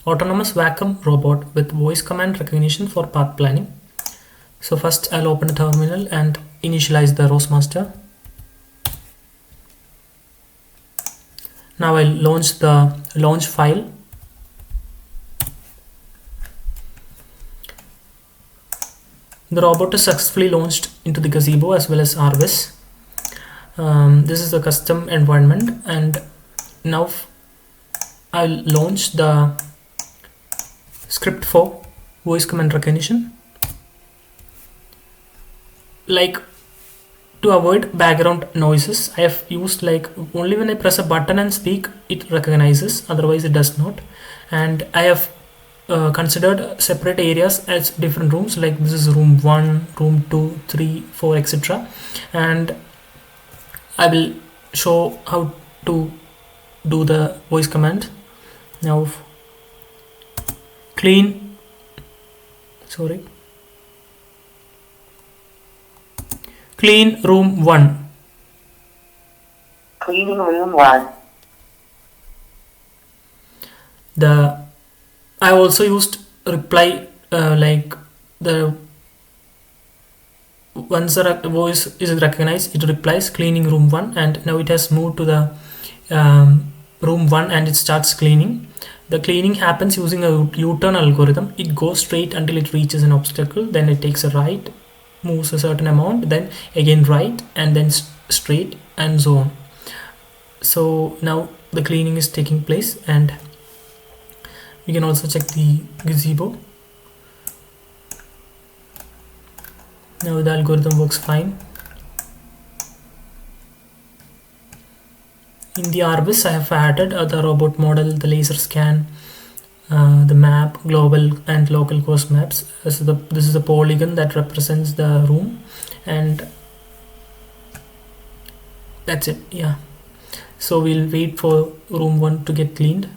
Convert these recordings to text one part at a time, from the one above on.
autonomous vacuum robot with voice command recognition for path planning. So first I'll open the terminal and initialize the ROS master. Now I'll launch the launch file. The robot is successfully launched into the Gazebo as well as ROS. This is the custom environment, and now I'll launch the script for voice command recognition. Like, to avoid background noises, I have used like only when I press a button and speak it recognizes, otherwise it does not. And I have considered separate areas as different rooms, like this is room 1, room 2, 3, 4, etc. And I will show how to do the voice command. Now clean room 1. Cleaning room 1. I also used reply like the once the voice is recognized, it replies cleaning room 1, and now it has moved to the room 1 and it starts cleaning. The cleaning happens using a U-turn algorithm. It goes straight until it reaches an obstacle, then it takes a right, moves a certain amount, then again right, and then straight, and so on. So now the cleaning is taking place, and we can also check the Gazebo. Now the algorithm works fine. In the ROS, I have added the robot model, the laser scan, the map, global and local course maps. So this is the polygon that represents the room, and that's it. Yeah. So we'll wait for room 1 to get cleaned.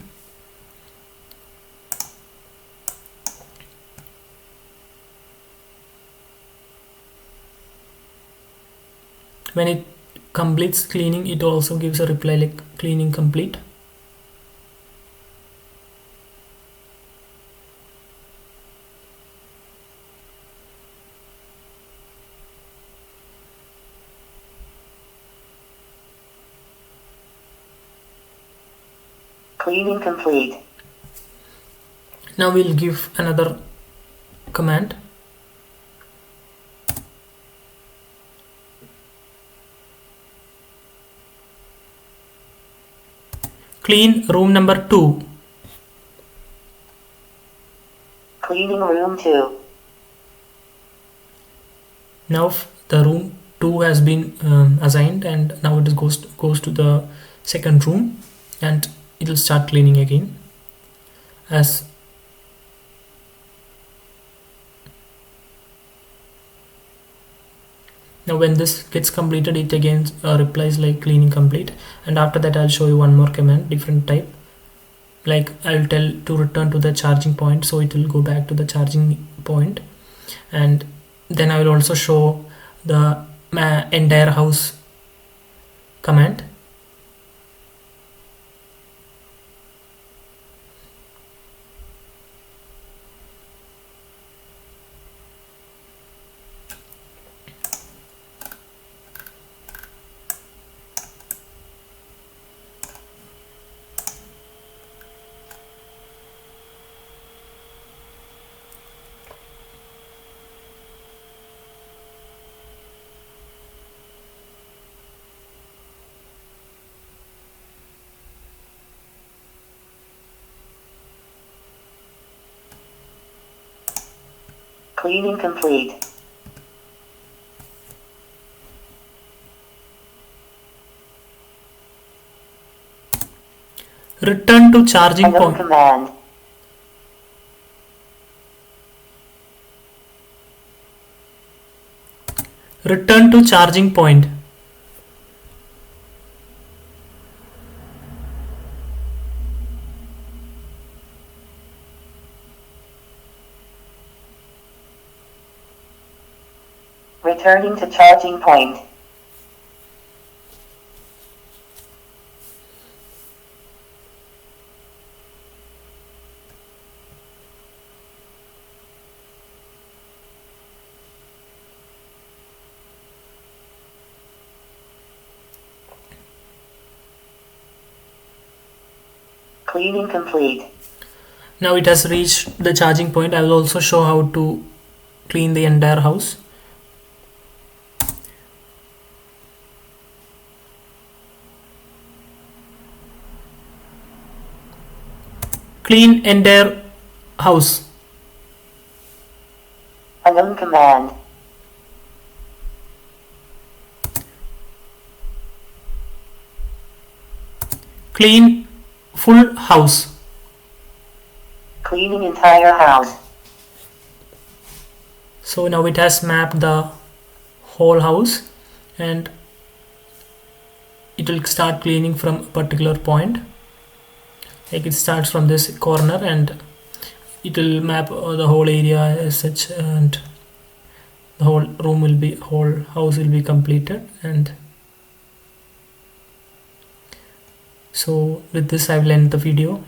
When it completes cleaning, it also gives a reply like cleaning complete. Cleaning complete. Now we'll give another command. Clean room number 2. Cleaning room 2. Now the room 2 has been assigned, and now it goes to the second room, and it will start cleaning again. Now when this gets completed, it again replies like cleaning complete, and after that I'll show you one more command, different type. Like I'll tell to return to the charging point, so it will go back to the charging point, and then I will also show the entire house command. Cleaning complete. Return to charging point. Command. Return to charging point. Returning to charging point. Cleaning complete. Now it has reached the charging point. I will also show how to clean the entire house. Clean entire house. Unknown command. Clean full house. Cleaning entire house. So now it has mapped the whole house and it will start cleaning from a particular point. Like it starts from this corner and it will map the whole area as such, and the whole house will be completed. And so with this I will end the video.